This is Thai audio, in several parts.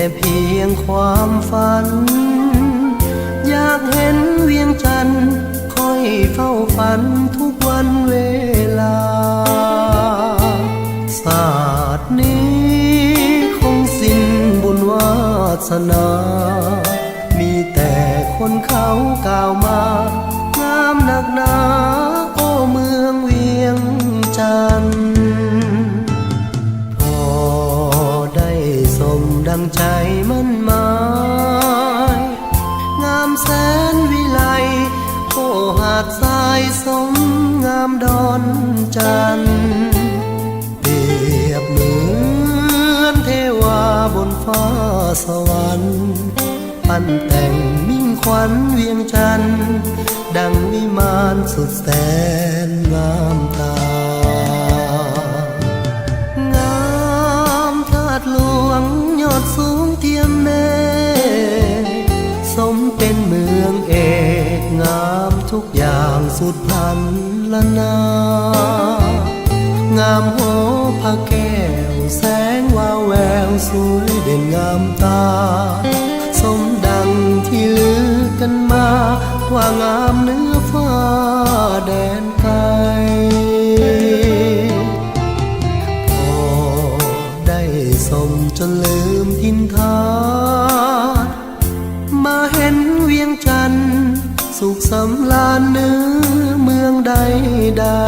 แต่เพียงความฝันอยากเห็นเวียงจันทร์คอยเฝ้าฝันทุกวันเวลาศาสตร์นี้คงสิ้นบุญวาสนามีแต่คนเขากล่าวมางามหนักหนาโอ้เมืองเวียงจันทร์พอได้สมดังใจมั่นหมายงามแสนวิไลโอ้หาดทรายสมงามดอนจันทร์เปรียบเหมือนเทวาบนฟ้าสวรรค์ปั้นแต่งมิ่งขวัญเวียงจันทร์ดังวิมานสุดแสนงามตางามธาตุหลวงยอดสูงเทียมเมฆสมเป็นเมืองเอกงามทุกอย่างสุดพันละนางามโหพระแก้วแสงวาวแววสวยเด่นงามตาสมดังที่ลือกันมาว่างามเนื้อฟ้าแดนไกลพอได้สมจนลืมทินทานมาเห็นเวียงจันทร์สุขสำราญเนื้อเมืองใดได้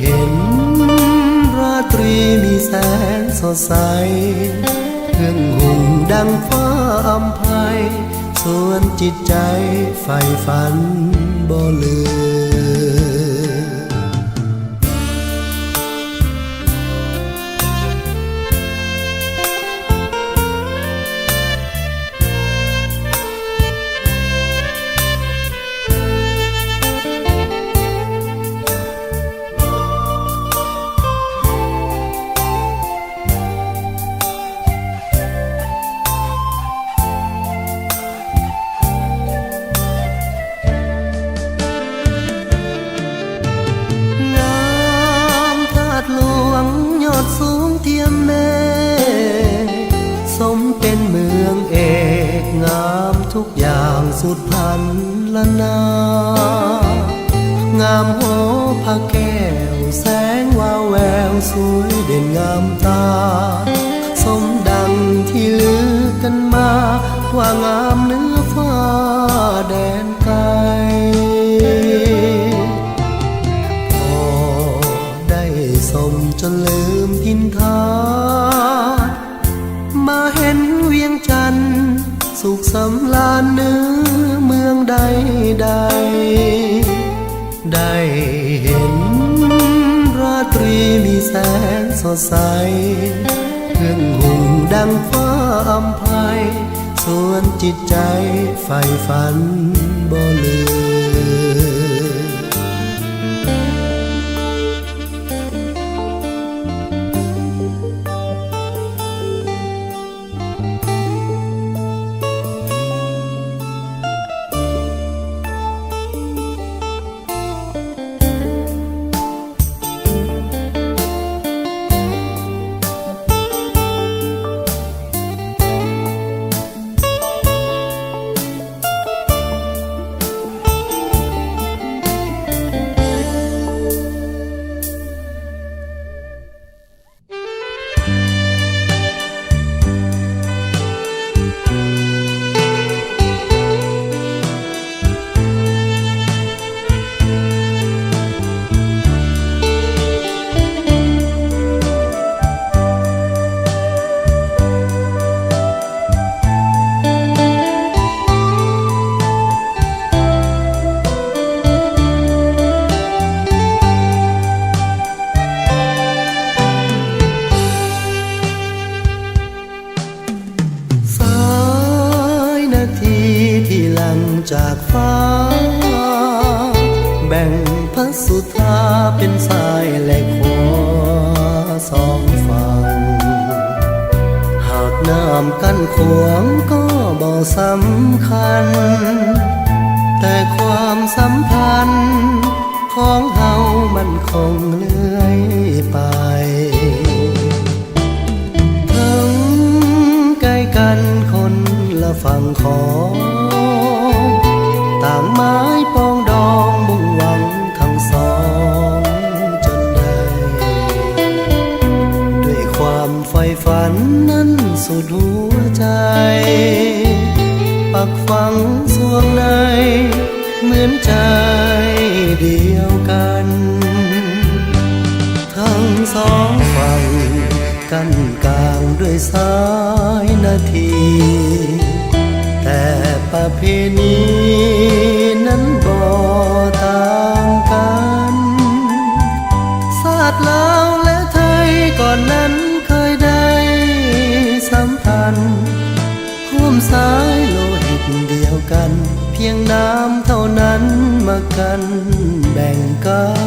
เห็นราตรีมีแสงสดใสเครื่องหุ่นดังฟ้าอำไพส่วนจิตใจใฝ่ฝันบ่ลืม สูงเทียมเมฆสมเป็นเมืองเอกงามทุกอย่างสุดพันละนางามโหพระแก้วแสงวาวแววสวยเด่นงามตาสมดังที่ลือกันมาว่างามเนื้อฟ้าแดนไกลสมจนลืมทินทานมาเห็นเวียงจันทร์สุขสำราญเนื้อเมืองใดได้เห็นราตรีมีแสงสดใสเครื่องหุ่นดังฟ้าอำไพส่วนจิตใจใฝ่ฝันบ่ลืมจากฟ้าแบ่งพระสุธาเป็นสายและขวาสองฝั่งหากน้ำกั้นขวางก็บ่สำคัญแต่ความสัมพันธ์ของเฮามันคงเลื่อยไปเธอ เดียวกันทั้งสองฝั่งกั้นกลางด้วยสายนาทีแต่ประเพณีนั้นบ่ต่างกันศาสตร์ลาวและไทยก่อนนั้นเคยได้สัมพันธ์ร่วมสายโลหิตเดียวกันเพียงน้ำเท่านั้นมากันแบ่งกัน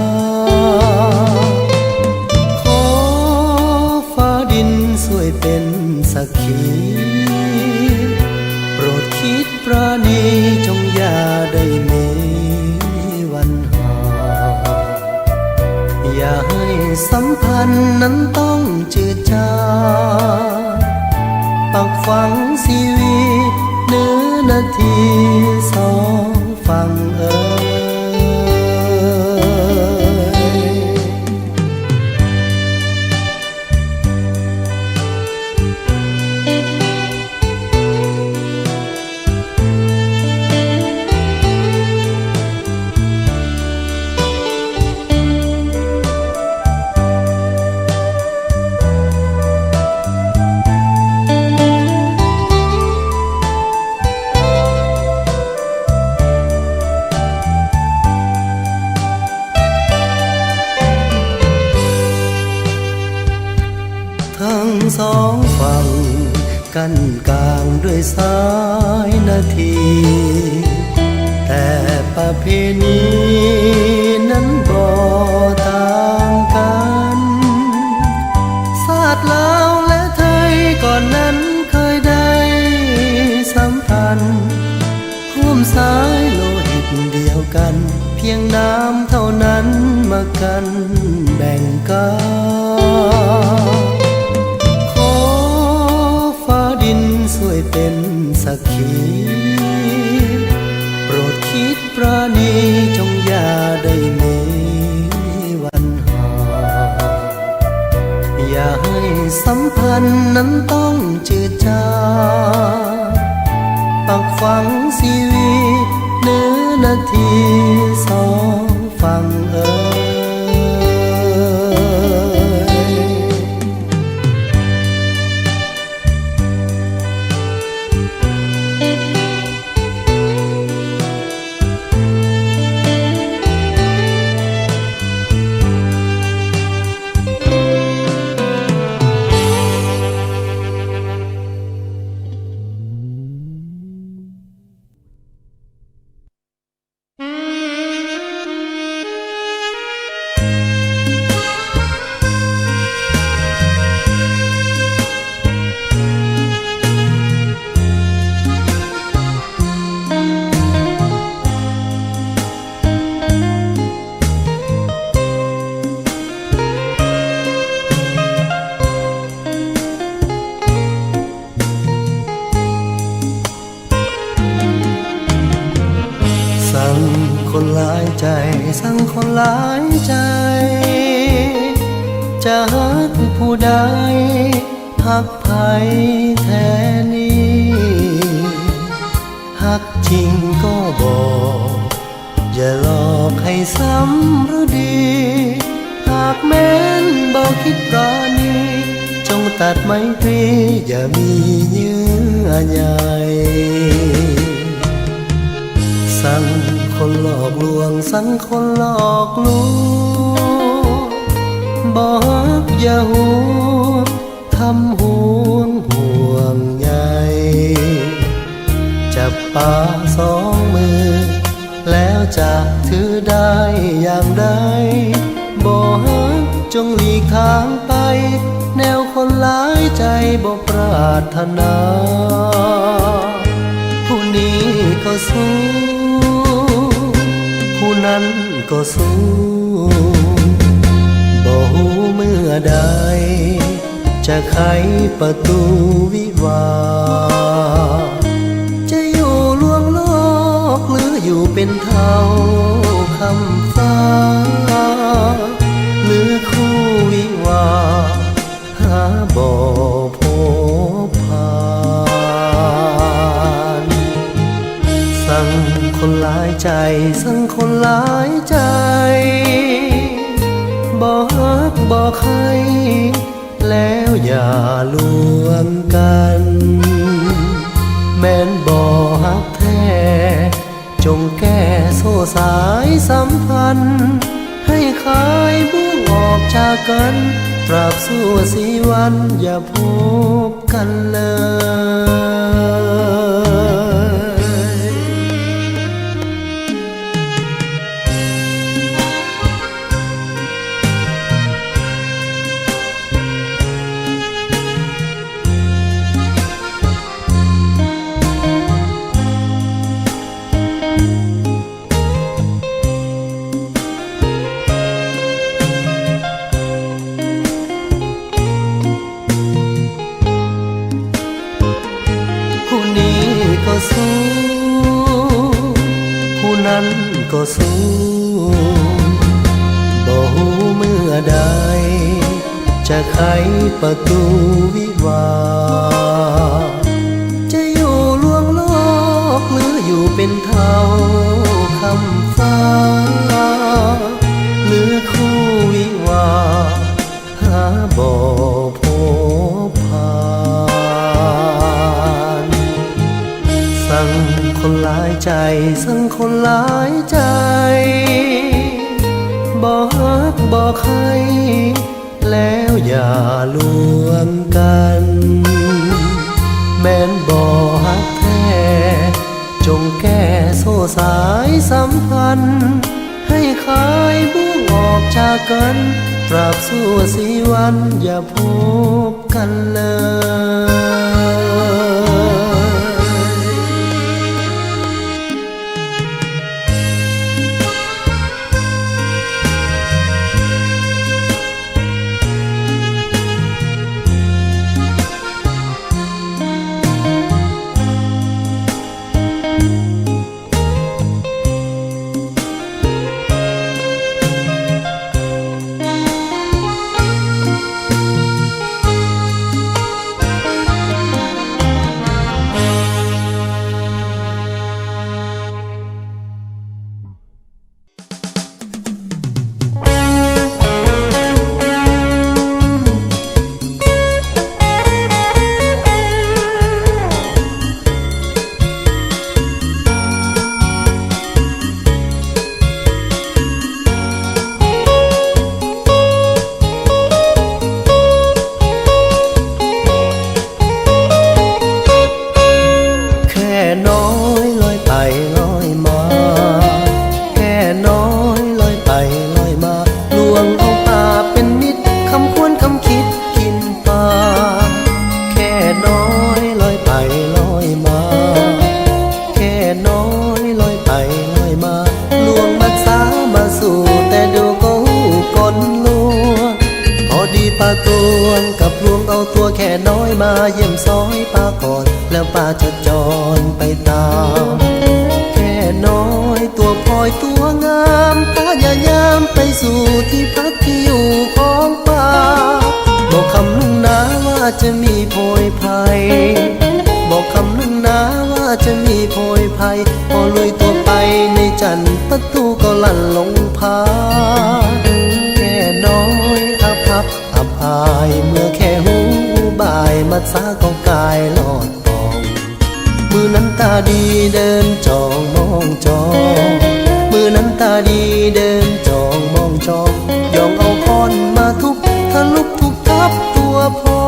ขอฟ้าดินช่วยเป็นสักขีโปรดคิดปราณีจงอย่าได้มีวันห่างอย่าให้สัมพันธ์นั้นต้องจืดจางปักฝังชีวิตเนื้อนาทีสองฝั่งทั้งสองฝั่งกั้นกลางด้วยสายนาทีแต่ประเพณีนั้นบ่ต่างกันศาสตร์ลาวและไทยก่อนนั้นเคยได้สัมพันธ์ร่วมสายโลหิตเดียวกันเพียงน้ำเท่านั้นมากันแบ่งกันช่วยเป็นสักขีโปรดคิดปราณีจงอย่าได้มีวันห่างอย่าให้สัมพันธ์นั้นต้องจืดจางปักฝังชีวิตเนื้อนาทีสองฝั่งคนหลายใจสั่งคนหลายใจจะหักผู้ใดหักไผแท้นี้หักจริงก็บอกอย่าหลอกให้ซ้ำหรือดีหากแม้นบอกคิดปราณีจงตัดไมตรีอย่ามีเยื่อใยสั่งคนหลอกลวงสั่งคนหลอกลวงบอกอย่าห่วงทำห่วงใยจับป่าสองมือแล้วจะถือได้อย่างใดบอกจงหลีกทางไปแนวคนหลายใจบอกปรารถนาผู้นี้ก็สู้ผู้นั้นก็สู้บ่ฮู้เมื่อใดจะไขประตูวิวาจะอยู่ลวงโลกหรืออยู่เป็นเท่าคำฟ้าหรือคู่วิวาหาบ่พบผ่านสั่งคนหลายใจสั่งคนหลายใจ บอกให้แล้วอย่าลวงกันแม้นบ่ฮักแท้จงแก้โซ่สายสัมพันธ์ให้คลายบุ้งออกจากกันตราบสู้สีวันอย่าพบกันเลยก็สู้ผู้นั้นก็สู้บ่ฮู้เมื่อใดจะไขประตูวิวาจะอยู่ลวงโลกหรืออยู่เป็นเท่าคำฟ้าหรือคู่วิวาหาบ่พบผ่านสั่งคนหลายใจสั่งคนหลายใจบอกฮักบอกให้แล้วอย่าลวงกันแม้นบ่ฮักแท้จงแก้โซ่สายสัมพันธ์ให้คลายบุ้งออกจากกันตราบสู้สีวันอย่าพบกันเลยป้าตวนกับลวงเอาตัวแค่น้อยมาเยี่ยมซอยป้าก่อนแล้วป้าจะจรไปตามแค่น้อยตัวพลอยตัวงามป้าอย่ายามไปสู่ที่พักที่อยู่ของป้าบอกคำนึงนะว่าจะมีโพยภัยบอกคำนึงนะว่าจะมีโพยภัยพอลุยตัวไปในจันทร์ประตูก็ลั่นลงพาแค่น้อยอาภัพอับอายเมื่อแค่หูบ่ายมัดสาก็กายลอดปองมือนั้นตาดีเดินจองมองจองมือนั้นตาดีเดินจองมองจองยองเอาค้อนมาทุบทะลุทุบทับตัวพอ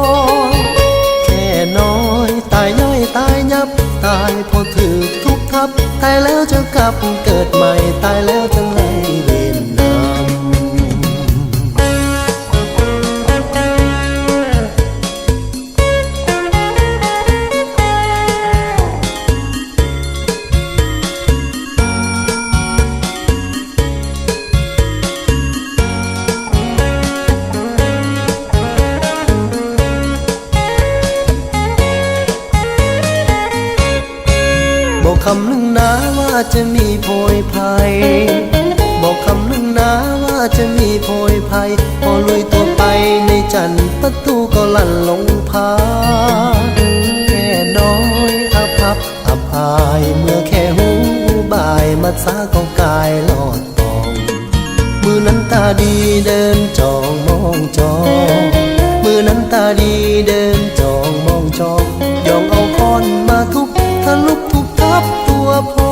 แค่น้อยตายย่อยตายยับตายพอถือทุบทับตายแล้วจะกลับเกิดใหม่ตายแล้วจะไล่เวรนบอกคำนึงนะว่าจะมีโพยภัยบอกคำนึงนะว่าจะมีโพยภัยพอลุยตัวไปในจันทร์ประตูก็ลั่นลงพาแค่น้อยอาภัพอับอายเมื่อแค่หูบ่ายมัดสาก็กายลอดปองมือนั้นตาดีเดินจองมอ องจองมือนั้นตาดีเดินจองมองจองยองเอาค้อนมาทุบทะลุทุบทับตัวพอ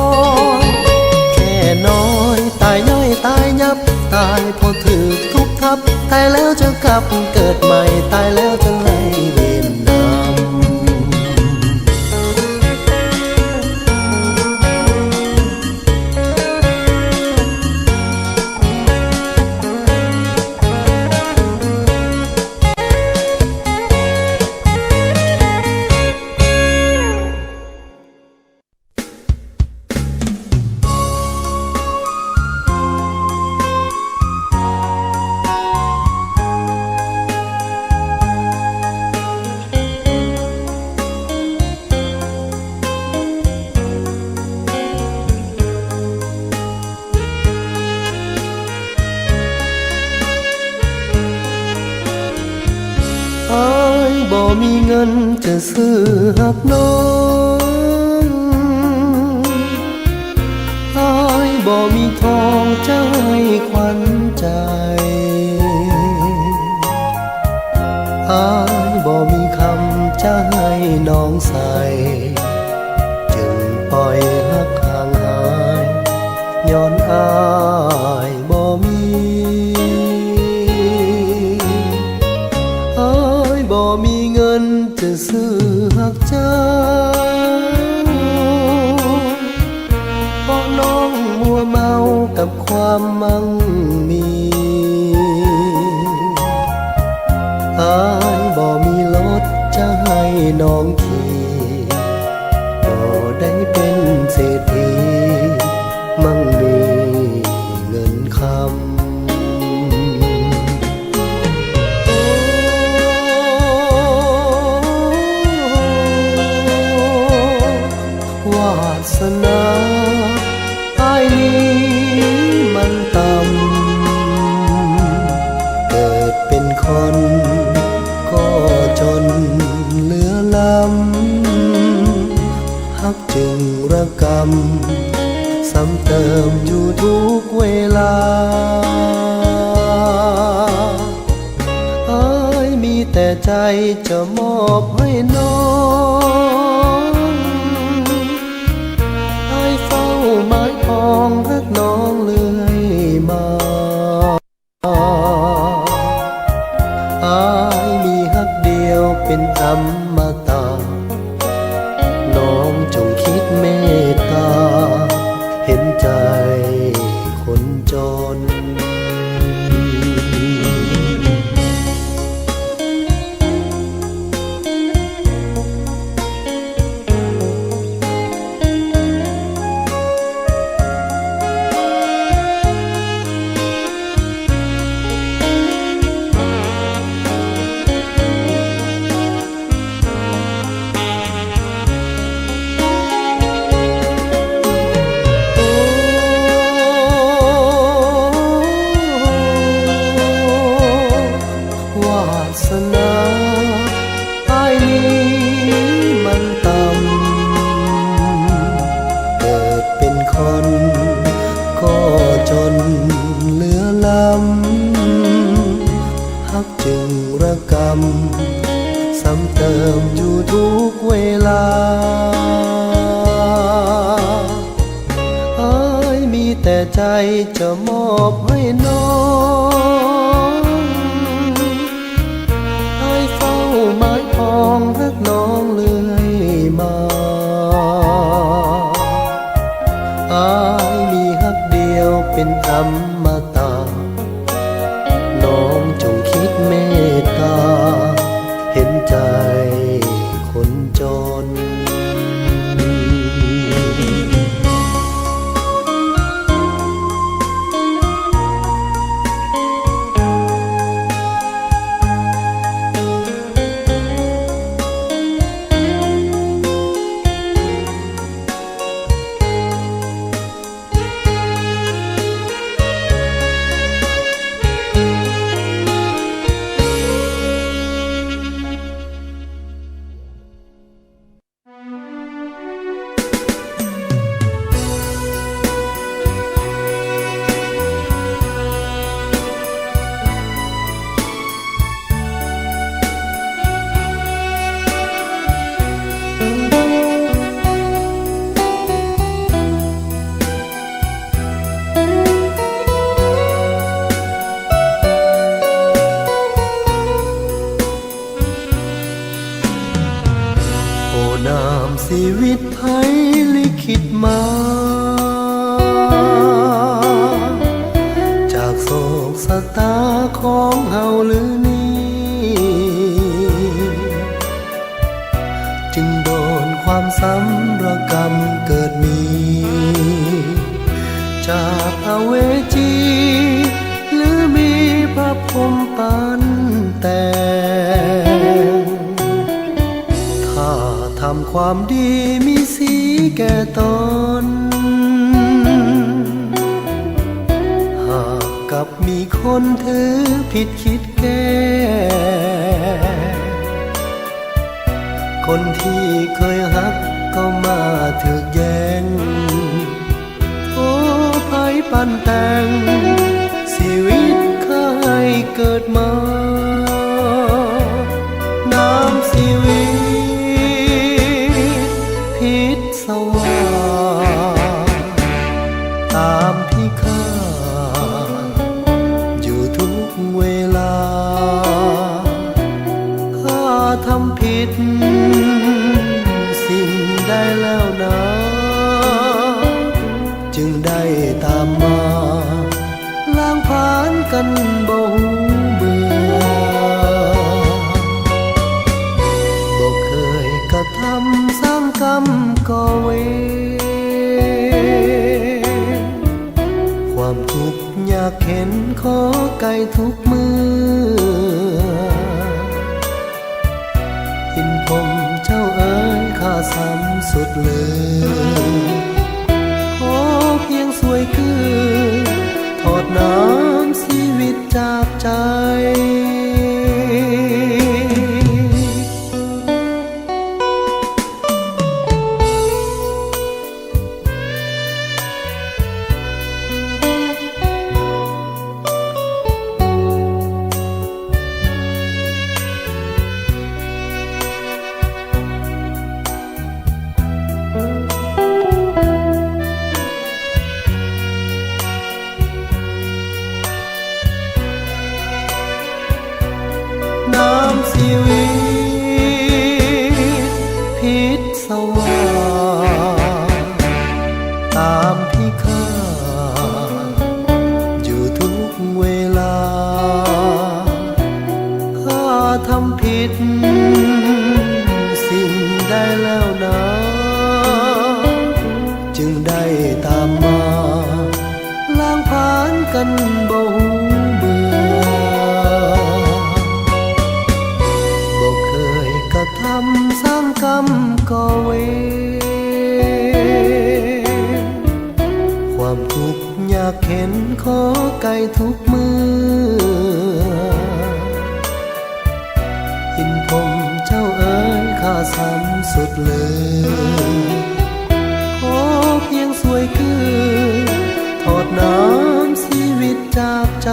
แค่น้อยตายย่อยตายยับตายพอถือทุบทับตายแล้วจะกลับเกิดใหม่ตายแล้วจะไล่เวรนำบ่มีเงินจะซื้อหักน้องอ้ายบ่มีทองจะให้ขวัญใจอ้ายบ่มีคำจะให้น้องใส่จึงปล่อยหักห่างหายย้อนอ้ายบ่มีบ่มีเงินจะซื้อหักเจ้าเพราะน้องมัวเมากับความมั่งมีอ้ายบ่มีรถจะให้น้องขี่บ่ได้เป็นเศรษฐีมั่งมีเงินคำวาสนาอ้ายนี้มันต่ำเกิดเป็นคนก็จนเหลือล้ำฮักจึงระกำซ้ำเติมอยู่ทุกเวลาอ้ายมีแต่ใจจะมอบให้น้องไม้ปองรักน้องเลื่อยมาอ้ายมีฮักเดียวเป็นอมตะน้องจงคิดเมตตาเห็นใจคนจนสนาอ้ายนี้มันต่ำเกิดเป็นคนก็จนเหลือล้ำฮักจึงระกำซ้ำเติมอยู่ทุกเวลาอ้ายมีแต่ใจจะมอบให้น้องไม้ปองรักน้องเลื่อยมาอ้ายมีฮักเดียวเป็นอมตะน้องจงคิดเมตตาเห็นใจคนจน สตาของเฮาหรือนี้จึงโดนความซ้ำระกรรมเกิดมีจากอเวจีหรือมีพระพรหมปันแต่งถ้าทำความดีมีสีแก่ตนหากกับมีคนถือผิดคิดแก้คนที่เคยฮักก็มาถึกแย่งโอ้ไผปันแต่งชีวิตเคยเกิดมาน้ำชีวิตพิษสวาตามที่ข้าอยู่ทุกเวลาข้าทำผิดสิ่งใดแล้วนะจึงได้ตามมาล้างผ่านกันบ่หูเบื่อบ่เคยกระทำสร้างกรรมก่อเวรความทุกข์ยากเข็นขอไกลทุกมือหินผมเจ้าเอ๋ยข้าซ้ำสุดเลยขอเพียงสวยคือทอดน้ำชีวิตจากใจ ชีวิตพิษสวาตามที่ข้าอยู่ทุกเวลาข้าทำผิดสิ่งใดแล้วนะจึงได้ตามมาล้างผ่านกันบ่หูเบื่อเคยกระทำสร้างกรรมก่อเวรความทุกข์ยากเข็นขอไกลทุกมือหินผมเจ้าเอ๋ยข้าซ้ำสุดเลยขอเพียงสวยคือทอดน้ำชีวิตจากใจ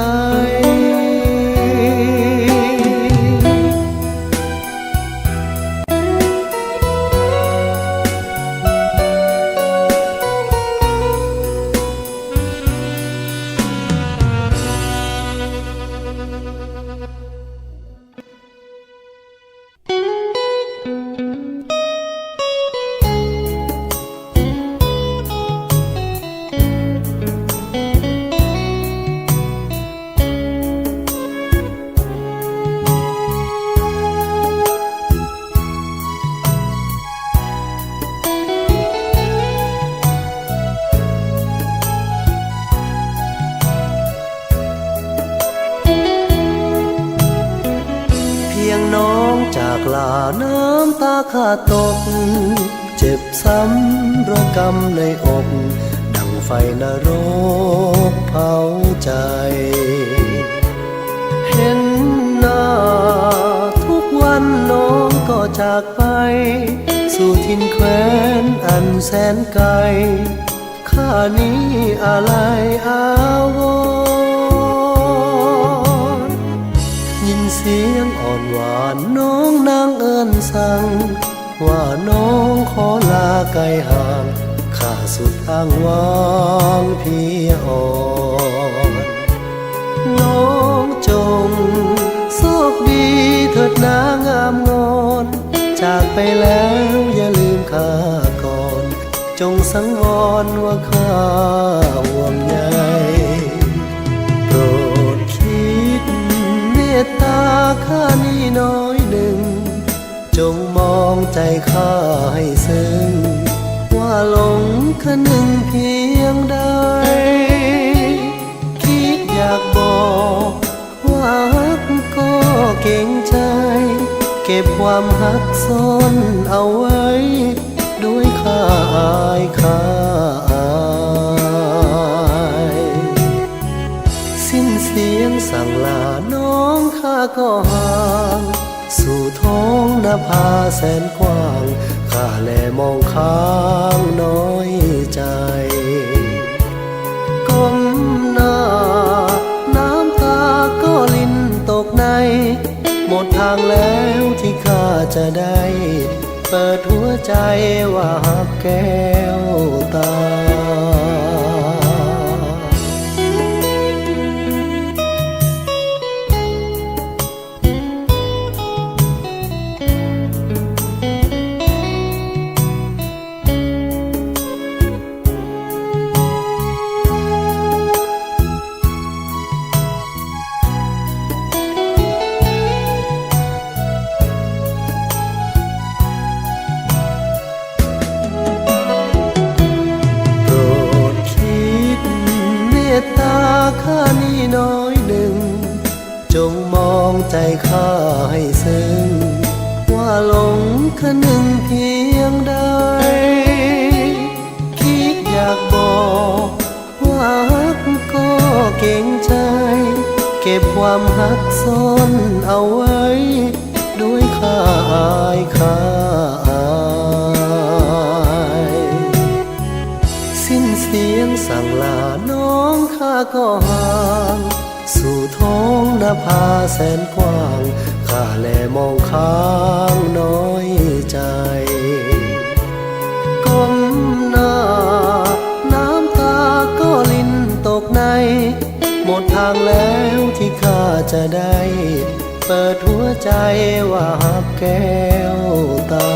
น้องจากลาน้ำตาข้าตกเจ็บซ้ำระกำในอกดังไฟนรกเผาใจเห็นหน้าทุกวันน้องก็จากไปสู่ถิ่นแคว้นอันแสนไกลข้านี้อะไรอาวรยินเสียงอ่อนหวานน้องนางเอิ้นสั่งว่าน้องขอลาไกลห่างข้าสุดอ้างว้างเพียอ่อนน้องจงโชคดีเถิดนางามงอนจากไปแล้วอย่าลืมข้าก่อนจงสังวรว่าข้าห่วงใยโปรดคิ น้อยหนึ่งจงมองใจข้าให้ซึ้งว่าหลงคะนึงเพียงใดคิดอยากบอกว่าฮักก็เก่งใจเก็บความฮักซ่อนเอาไว้ด้วยข้าอายข้าอายสิ้นเสียงสั่งลาน้องข้าก็ห่างสู่ท้องนภาแสนกว้างข้าแลมองค้างน้อยใจก้มหน้าน้ำตาก็ลิ้นตกในหมดทางแล้วที่ข้าจะได้เปิดหัวใจว่าหักแก้วตาข้านี่น้อยหนึ่งจงมองใจข้าให้ซึ้งว่าหลงคะนึงเพียงใดคิดอยากบอกว่าฮักก็เก่งใจเก็บความฮักซ่อนเอาไว้ด้วยข้าอายข้าอายสิ้นเสียงสั่งลาน้องข้าก็ห่างสู่ท้องนภาแสนกว้างข้าแลมองค้างน้อยใจก้มหน้าน้ำตาก็ลิ้นตกในหมดทางแล้วที่ข้าจะได้เปิดหัวใจว่าหักแก้วตา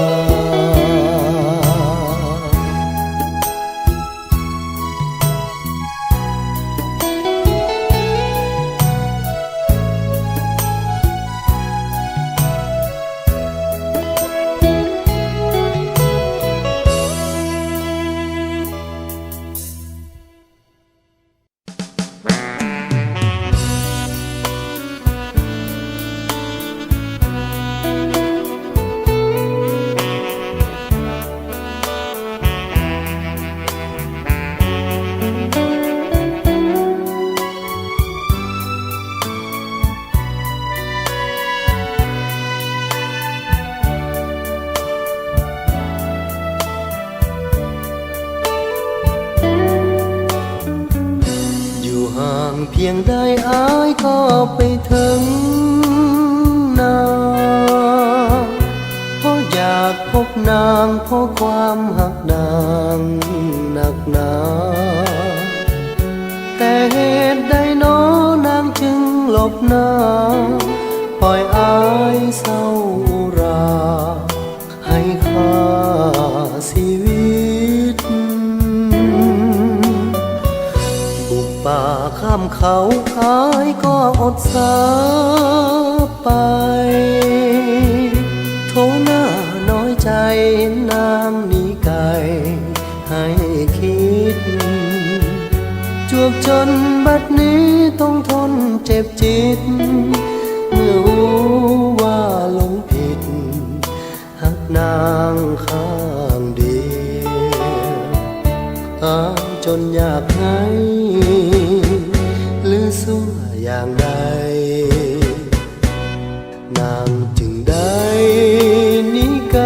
เพียงใดอายก็ไปถึงนาเพราะอยากพบนางเพราะความหักนางหนักหนาแต่เหตุใดน้อนางจึงหลบหน้าปล่อยอายเศร้าราให้ค่าชีวิตป่าข้ามเขาอายก็อดสาไปโทหน้าน้อยใจนางหนีไกลให้คิดจวบจนบัดนี้ต้องทนเจ็บจิตเมื่อรู้ว่าหลงผิดหักนางข้างเดียวอ้างจนอยากให้หรือสู้อย่างใดนางจึงได้หนีไกล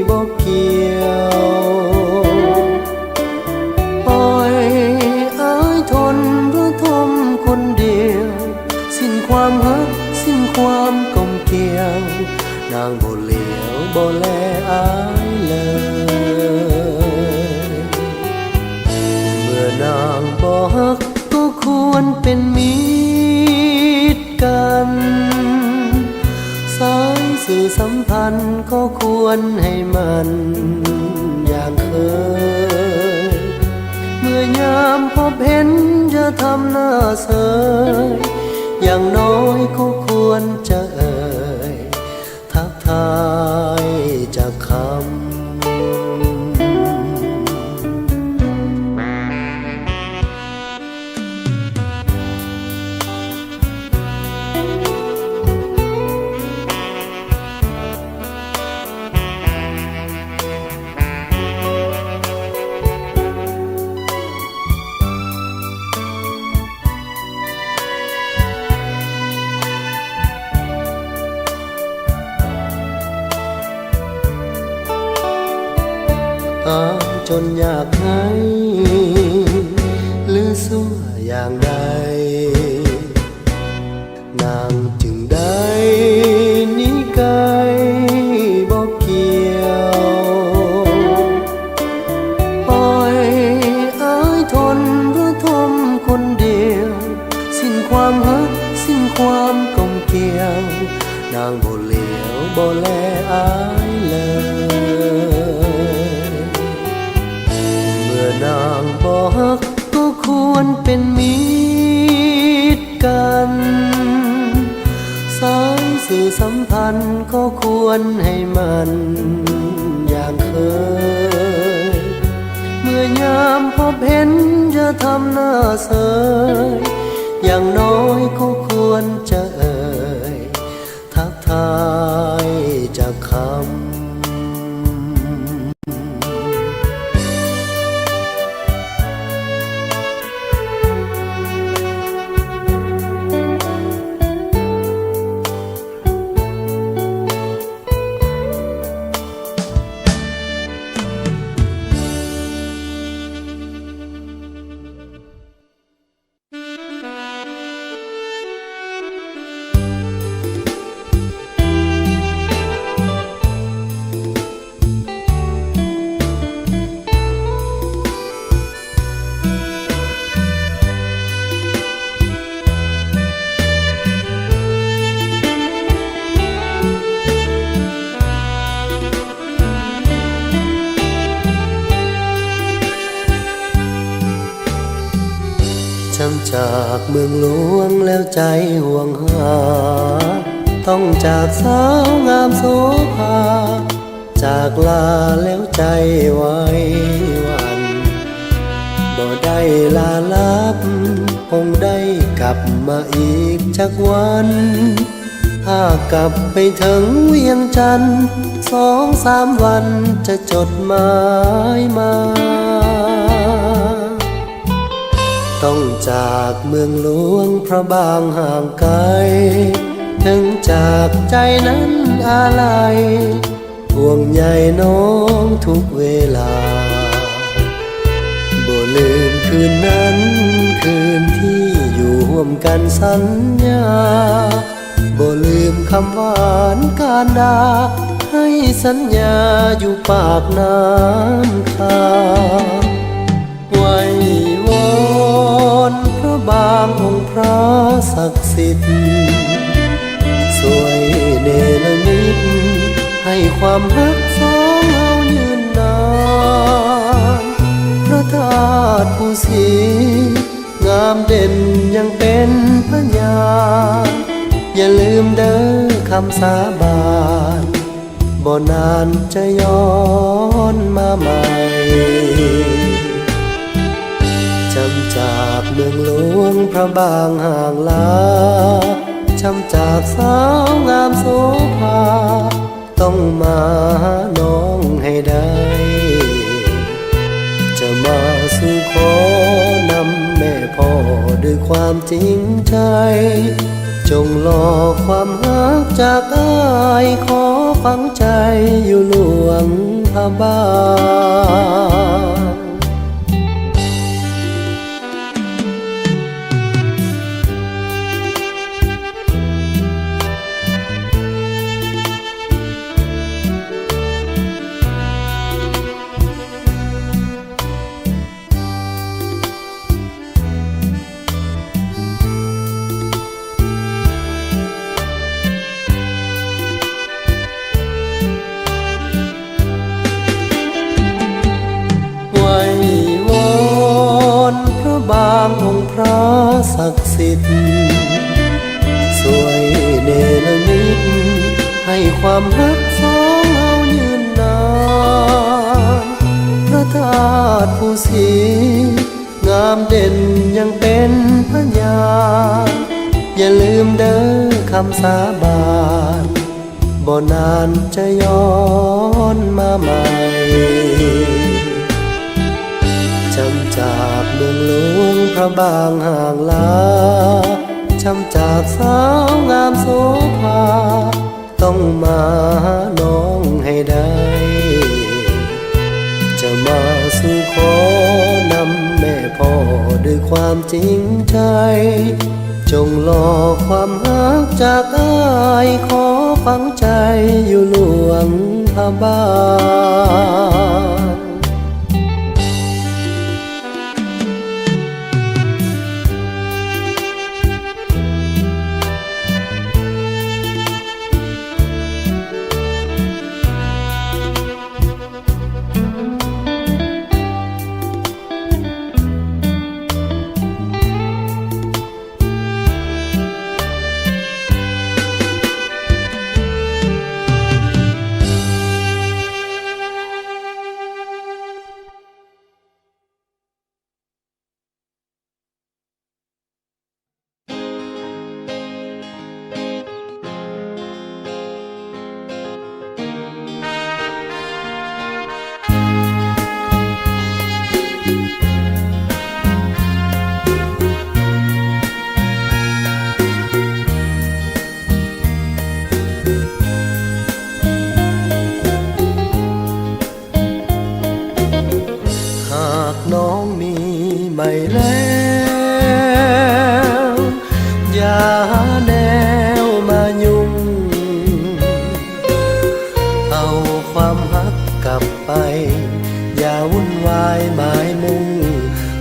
บอกเกี่ยวปล่อยอายทนเพื่อทมคนเดียวสิ้นความฮักสิ้นความกลมเกลียวนางบ่เหลียวบ่แลอายเลยเมื่อนางบ่ฮักก็ควรเป็นมิตรกันสายสื่อสัมพันธ์ก็ควรให้มันอย่างเคยเมื่อยามพบเห็นจะทำหน้าเสยอย่างน้อยก็ควรจะ ายจากคำจนอยากให้หรือสู้อย่างใดนางจึงได้หนีไกลบอกเกี่ยวปล่อยอายทนเพื่อทมคนเดียวสิ้นความฮักสิ้นความกลมเกลียวนางบ่เหลียวบ่แลอายเลยนางบ่ฮักก็ควรเป็นมิตรกันสายสื่อสัมพันธ์ก็ควรให้มันอย่างเคยเมื่อยามพบเห็นจะทำหน้าเสยอย่างน้อยก็ควรจะเอ่ยทักทายจากคำจากเมืองหลวงแล้วใจห่วงหาต้องจากสาวงามโสภาจากลาแล้วใจไว้วันบ่ได้ลาลับคงได้กลับมาอีกจักวันถ้ากลับไปถึงเวียงจันทร์2-3 วันจะจดหมายมาต้องจากเมืองหลวงเพราะบางห่างไกลถึงจากใจนั้นอะไรห่วงใยน้องทุกเวลาบ่ลืมคืนนั้นคืนที่อยู่ร่วมกันสัญญาบ่ลืมคำหวานการดาให้สัญญาอยู่ปากน้ำคาไว้วอนพระบางองค์พระศักดิ์สิทธิ์สวยเนรมิตให้ความรักสองเรายืนนานพระธาตุผู้ศรีงามเด่นยังเป็นพยานอย่าลืมเด้อคำสาบานบ่นานจะย้อนมาใหม่จำจากเมืองหลวงพระบางห่างลาจำจากสาวงามโสภาต้องมาหาน้องให้ได้จะมาสู่ขอนำแม่พ่อด้วยความจริงใจจงรอความรักจากอ้ายขอฝังใจอยู่หลวงพระบางบางองค์พระศักดิ์สิทธิ์สวยเนรมิตให ให้ความรักสองเรายืนนานพระธาตุผู้ศรีงามเด่นยังเป็นพยานอย่าลืมเด้อคำสาบานบ่นานจะย้อนมาใหม่จำจากเมืองหลวงพระบางห่างลาจำจากสาวงามโสภาต้องมาหาน้องให้ได้จะมาสู่ขอนำแม่พ่อด้วยความจริงใจจงรอความรักจากอ้ายขอฝังใจอยู่หลวงพระบางน้องมีใหม่แล้วอย่าหาแนวมายุ่งเอาความรักกลับไปอย่าวุ่นวายหมายมุ่ง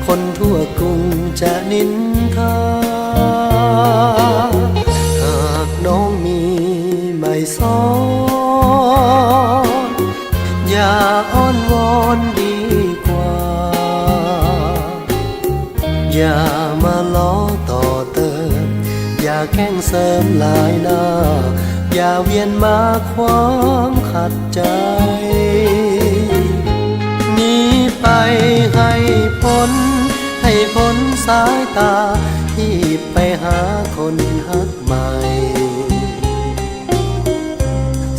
คนทั่วกรุงจะนินทาหากน้องมีใหม่ซ้อนอย่าอ้อนวอนดีอย่ามาล้อต่อเติมอย่าแกล้งเสริมลายหน้าอย่าเวียนมาความขัดใจหนีไปให้พ้นสายตาที่ไปหาคนฮักใหม่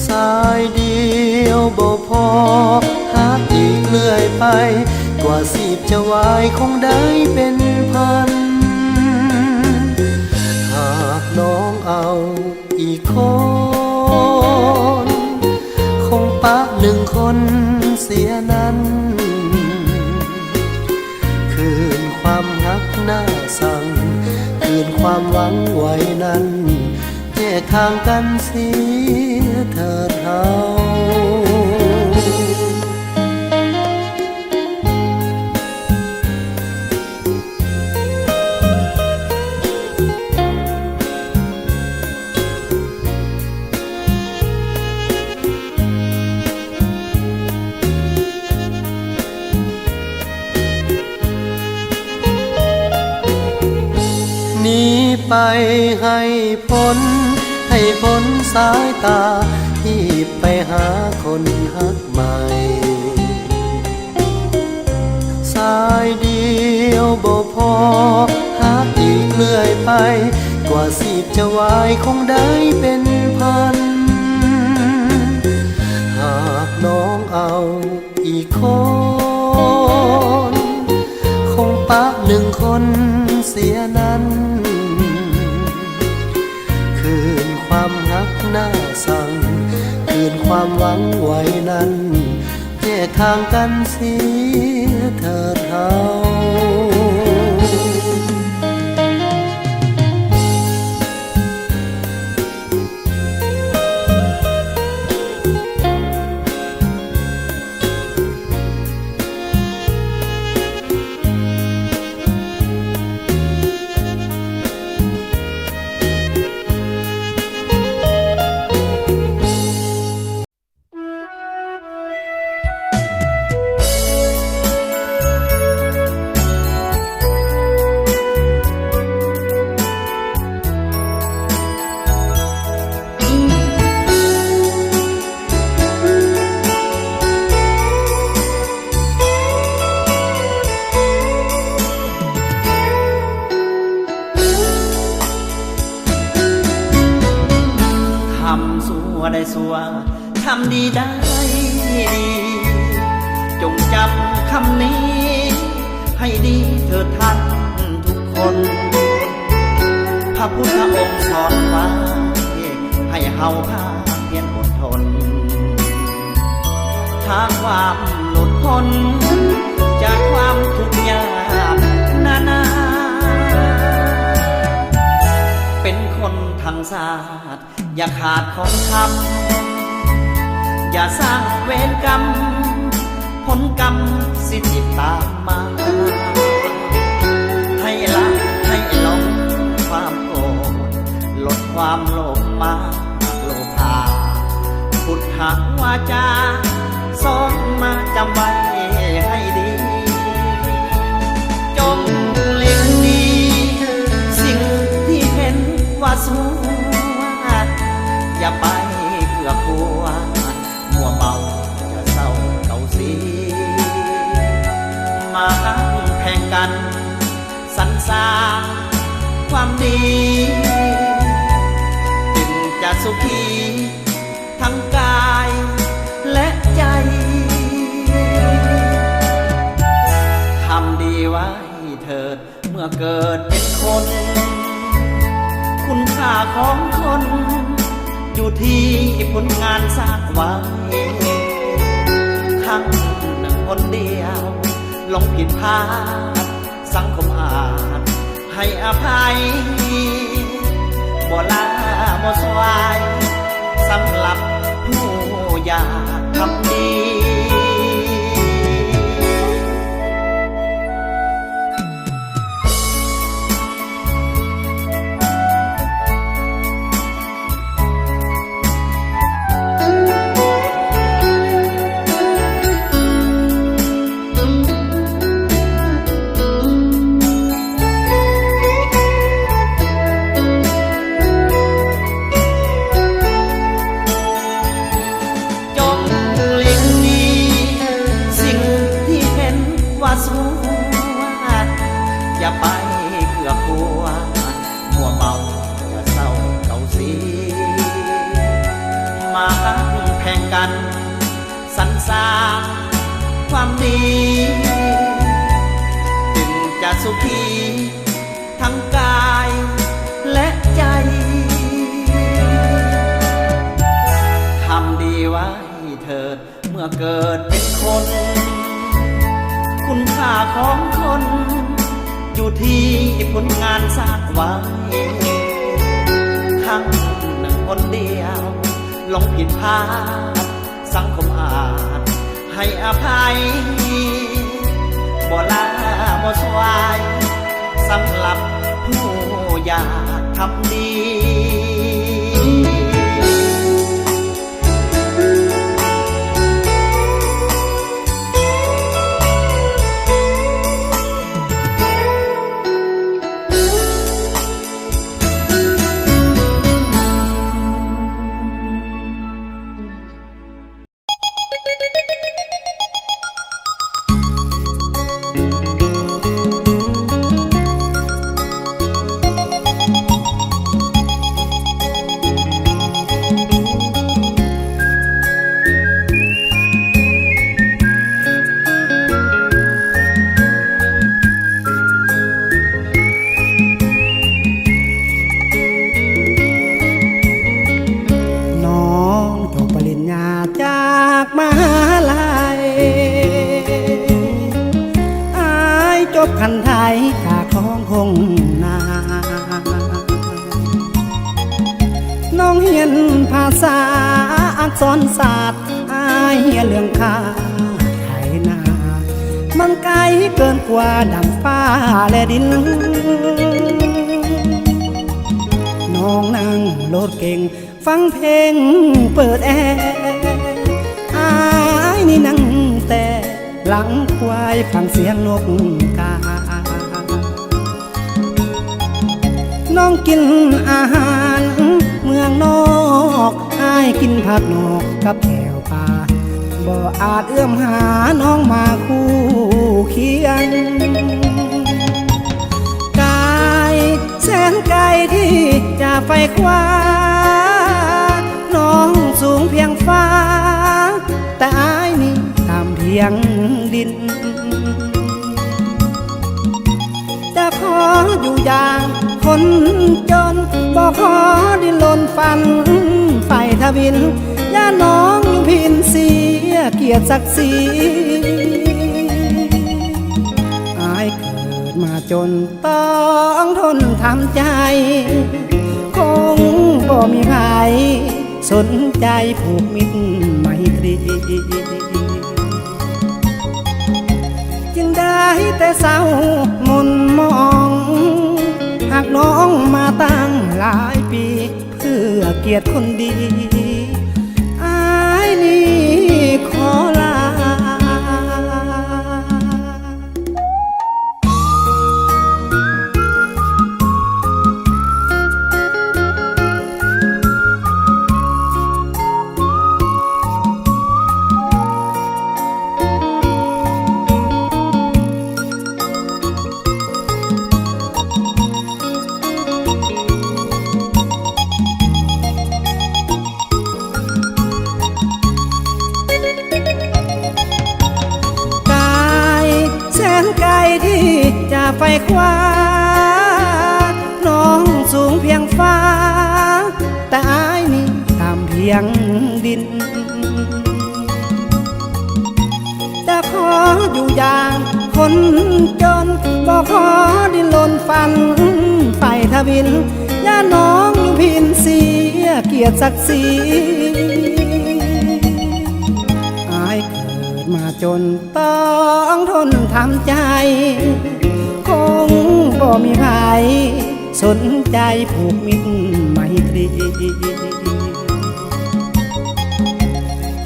สายเดียวบ่พอฮักอีกเรื่อยไปกว่าสิบจะวายคงได้เป็นพันหากน้องเอาอีกคนคงปะหนึ่งคนเสียนั้นคืนความรักหน้าสั่งคืนความหวังไว้นั้นแยกทางกันเสียเถิดเฮาหนีไปให้พ้นสายตาที่ไปหาคนฮักใหม่สายเดียวบ่พอฮักอีกเรื่อยไปกว่าสิบจะวายคงได้เป็นพันหากน้องเอาอีกคนคงปะหนึ่งคนเสียนั้นคืนความรักหน้าสั่งคืนความหวังไว้นั้นแยกทางกันเสียเถิดเฮา ำสัวได้สัวทำดีได้ดีจงจำคำนี้ให้ดีเถิดท่านทุกคนพระพุทธองค์สอนไว้ให้เฮาพาเพียรอดทนทางความหลุดพ้นจากความทุกข์ยากนานาเป็นคนทางศาสตร์อย่าขาดของธรรมอย่าสร้างเวรกรรมผลกรรมสิติดตามมาให้ละให้ลงความโกรธลดความโลภมาโลภาพุทธวาจาสอนมาจำไว้ให้ดีจงเลี้ยงดีสิ่งที่เห็นว่าสวยอย่าไปเกือกกลัวมัวเมาจะเศร้าเก่าสีมาแข่งกันสรรสร้างความดีจึงจะสุขีทั้งกายและใจทำดีไว้เถิดเมื่อเกิดเป็นคนคุณค่าของคนอยู่ที่ผลงานสร้างไว้ครั้งหนึ่งคนเดียวลงผิดพลาดสังคมอาจให้อภัยบ่ลาบ่สวายสำหรับผู้อยากทำดีอย่าไปเกือกกลัวมัวเมาอย่าเศร้าเก่าสีมาแข่งกันสรรสร้างความดีจึงจะสุขีทั้งกายและใจทำดีไว้เถิดเมื่อเกิดเป็นคนคุณค่าของคนอยู่ที่ผลงานสร้างไว้ครั้งหนึ่งคนเดียวลงผิดพลาดสังคมอาจให้อภัยบ่ลาบ่สวายสำหรับผู้อยากทำดีคันไทยกาของคงนาน้องเฮียนภาษาอักษรศาสตร์อายเฮียเรื่องค่าไทยนามันไกลเกินกว่าดังฟ้าและดินน้องนั่งรถเก่งฟังเพลงเปิดแอร์อายนี่นั่งแต่หลังควายฟังเสียงนกกาน้องกินอาหารเมืองนอกอ้ายกินผักนอกกับแถวป่าบ่อาจเอื้อมหาน้องมาคู่เคียงกายแสนไกลที่จะไฟคว้า ฟ้าแต่อายนี่ตามเพียงดินจะขออยู่อย่างคนจนบ่ขอดิ้นรนฝันไฟทวินย่าน้องอยู่พินเสียเกียรติศักดิ์ศรีอายเกิดมาจนต้องทนทำใจคงบ่มีใครสนใจผูกมิตรไมตรีจึงได้แต่เศร้าหม่นมองหากน้องมาตั้งหลายปีเพื่อเกียรติคนดีอายนี่ขอลาที่จะไฟคว้าน้องสูงเพียงฟ้าแต่อายนี่ต่ำเพียงดินจะขออยู่อย่างคนจนบ่ขอดิ้นรนฝันไฟทวินย่าน้องอยู่พินเสียเกียรติศักดิ์ศรีมาจนต้องทนทำใจคงบ่มีใครสนใจผูกมิตรไมตรี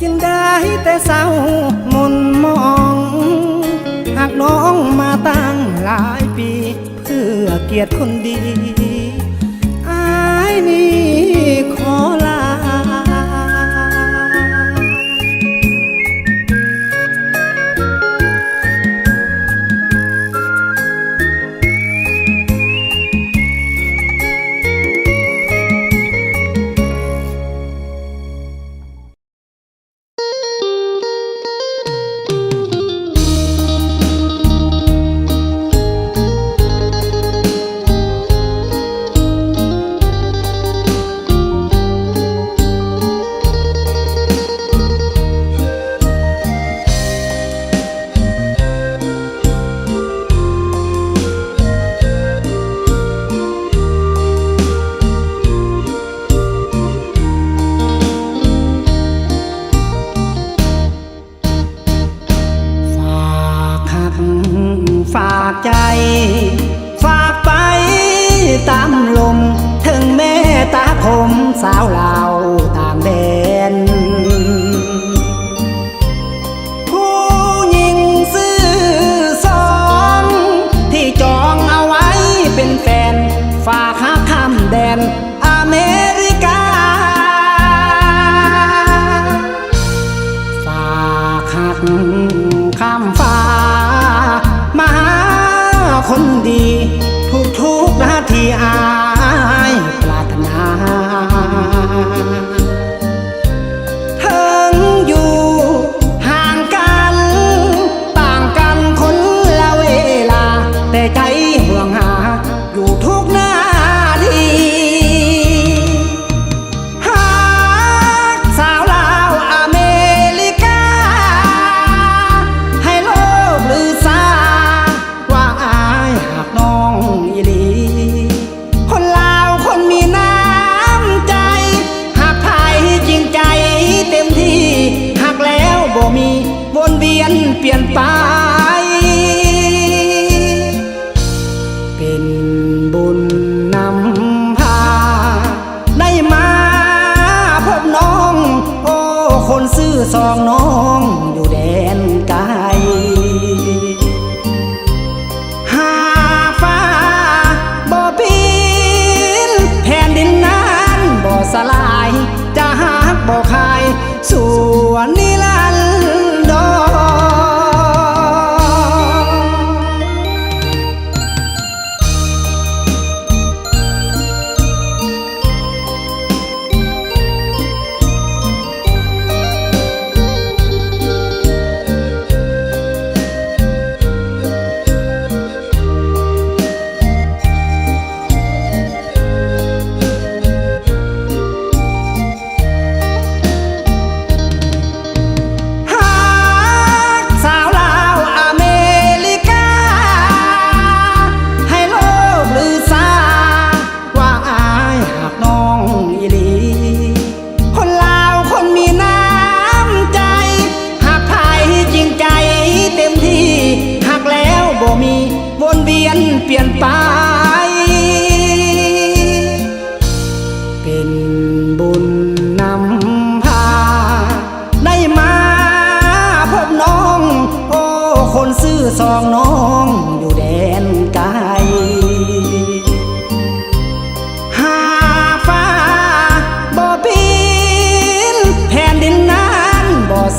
จึงได้แต่เศร้าหม่นมองหากน้องมาตั้งหลายปีเพื่อเกียรติคนดีอายนี่ขอลาฝากใจฝากไปตามลมถึงแม่ตาคมสาวลาวต่างแดนผู้หญิงซื่อสองที่จองเอาไว้เป็นแฟนฝากหาข้ามแดนอเมริกาฝากหักข้ามฟ้ามาหาคนดีทุกนาทีอายปรารถนาถึงอยู่ห่างกันต่างกันคนละเวลาแต่ใจห่วงหาอยู่ทุกนาที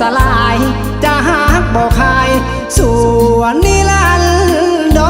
สลายจะหักบ่คายส่วนนิรันด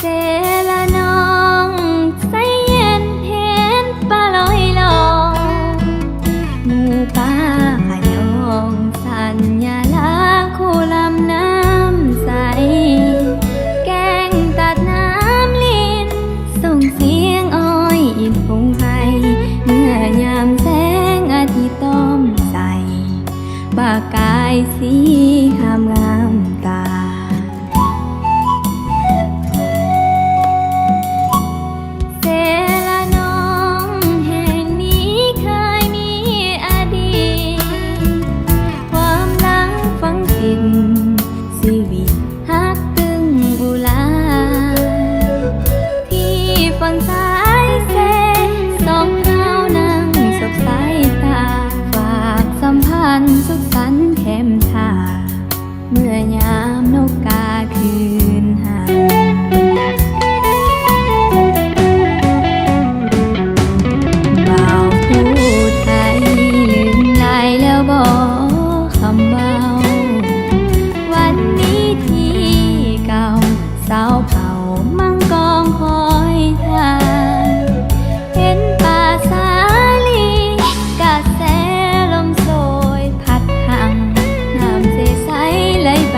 เสละน้องใส่เย็นเห็นปลาลอยลองหมูป่าขยองสัญลักษณ์คู่ลำน้ำใสแกงตัดน้ำลินส่งเสียงอ้อยอินพงไพเมื่อยามแสงอาทิตย์ต้อมใสปากกายสีขามงามตา เสละน้องแห่งนี้เคยมีอดีตความหลังฝังจิตชีวิตฮักตึงอุลาที่ฝั่งซ้ายเสสองเรานั่งสบสายตาฝากสัมพันธ์สุขสันต์แคมทาเมื่อยามนกกาคืนหา บ่าวผู้ไทยลืมลายแล้วบอกคำเบาวันนี้ที่เก่าสาวเผ่ามังกองคอยทานเห็นป่าสาลีกระแสลมโชยพัดหังน้ำใสไหลไป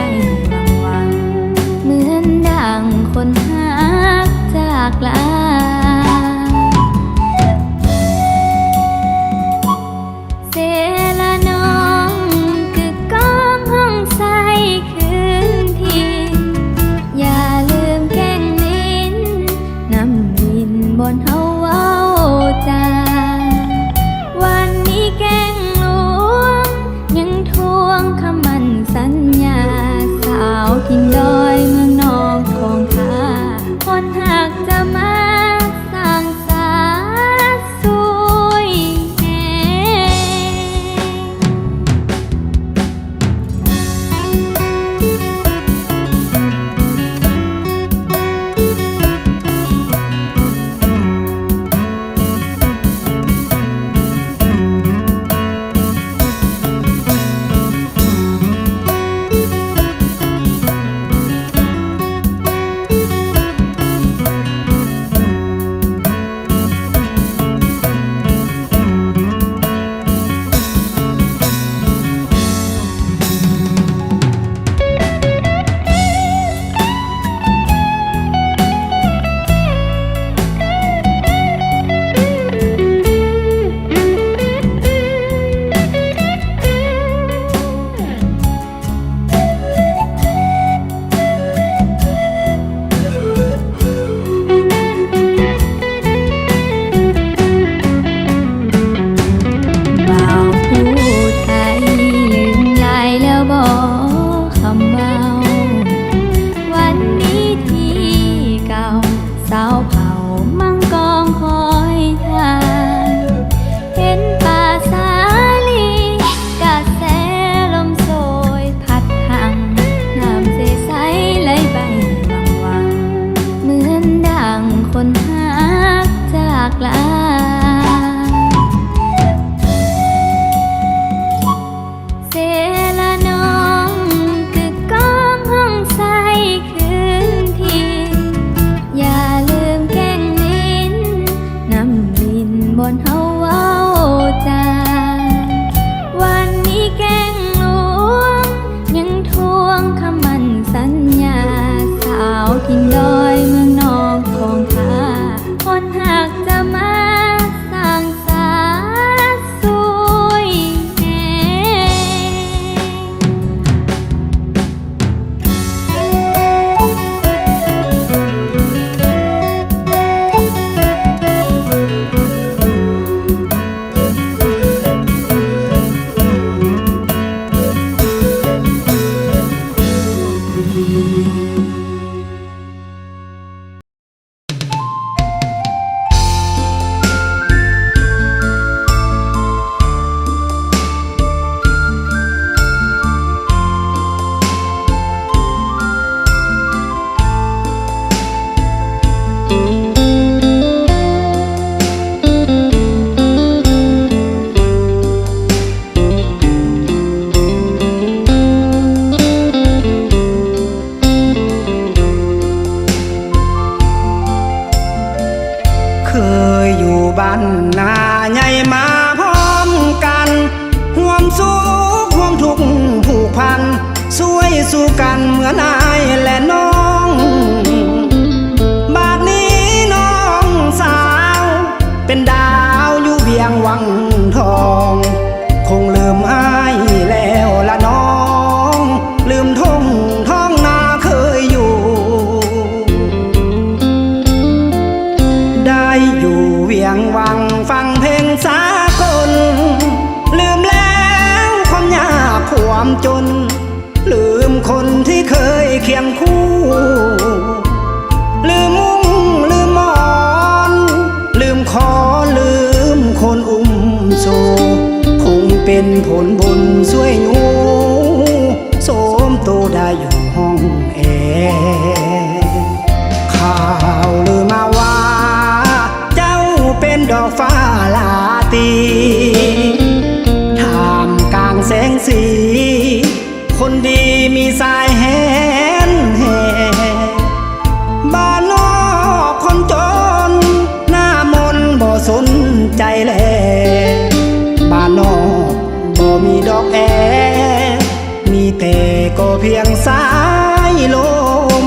สู้กันเหมือนอายและน้อง บาดนี้น้องสาวเป็นดาวอยู่เบียงวังทอง คงลืมอายแล้วละน้อง ลืมทุ่งท้องนาเคยอยู่ ได้อยู่เวียงวังฟังเพลงสากล ลืมแล้วความยากความจน ลืมคนที่เคยเคียงคู่ ลืมมุ้งลืมหมอน ลืมคอลืมคนอุ้มสู่คงเป็นผลบุญช่วยหนูโสมตัวได้อยู่ห้องแอร์ข่าวลือมาว่าเจ้าเป็นดอกฟ้าลาตีท่ามกลางแสงสีคนดีมีสายแหนแห่บ้านนอกคนจนหน้ามนบ่สนใจแลบ้านนอกบ่มีดอกแอมีแต่ก็เพียงสายลม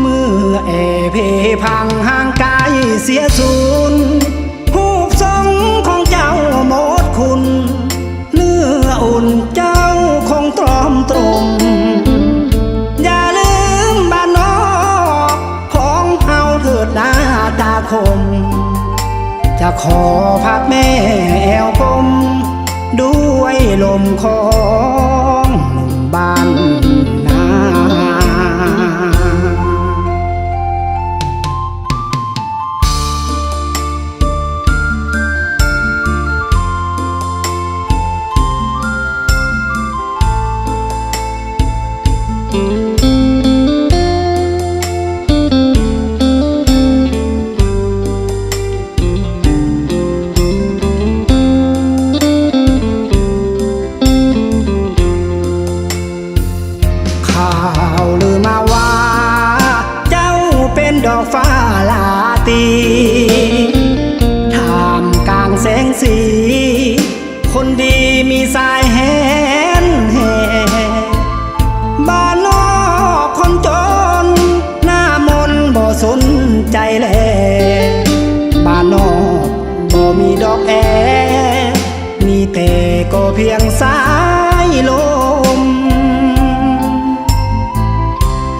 เมื่อแอเพพังห่างกายเสียสูญรูปทรงของเจ้าหมดคุณเนื้ออุ่นเจ้าคงตรอมตรม อย่าลืมบ้านนอกของเฮาเถิดหน้าตาคม จะขอพักแม่แอวกลมด้วยลมของหนุ่มบ้านนา ข่าวลือมาว่าเจ้าเป็นดอกฟ้าลาตีท่ามกลางแสงสีคนดีมีสายแหนแห่บ้านนอกคนจนหน้ามนบ่สนใจแลบ้านนอกบ่มีดอกแอมีแต่ก็เพียงสายลม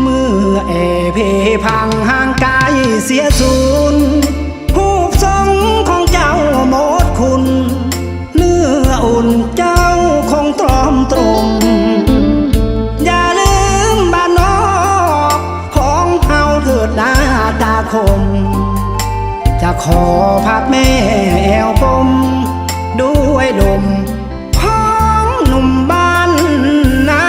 เมื่อแอเพพังห่างกายเสียสูญรูปทรงของเจ้าหมดคุณเนื้ออุ่นเจ้าคงตรอมตรม อย่าลืมบ้านนอกของเฮาเถิดหน้าตาคม จะขอพักแม่แอวกลมด้วยดมของหนุ่มบ้านนา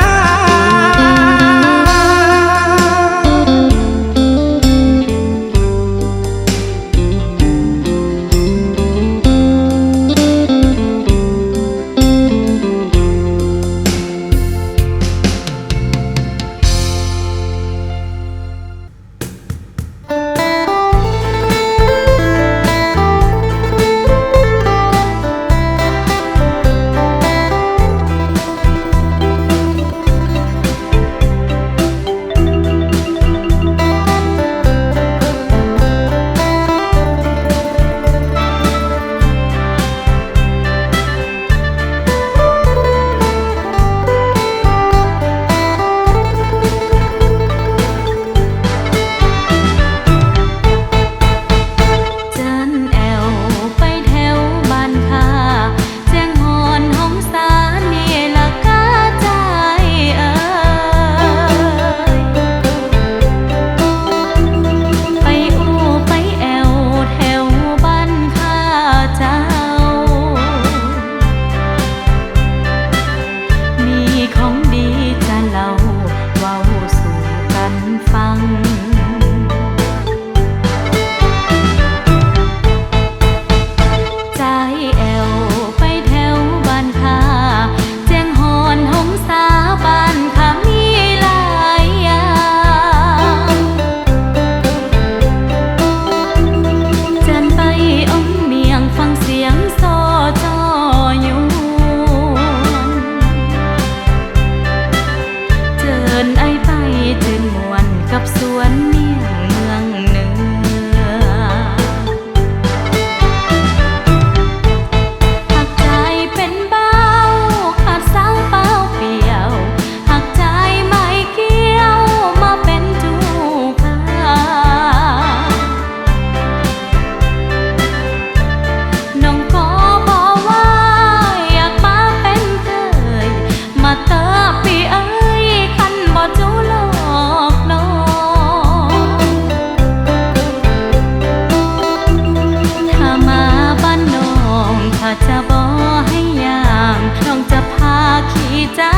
เ ญไอไปถึงมวนกับสวนเมียงเมืองเหนือหักใจเป็นเบาขาดสาวเป้าเปลี่ยวหักใจไม่เกี่ยวมาเป็นจูกาน้องก็บอกว่าอยากมาเป็นเคยมาเตอปีเอ้ยคันบ่จูหลอกน้องถ้ามาบ้านน้องถ้าจะบ่ให้ยามน้องจะพาขี่จั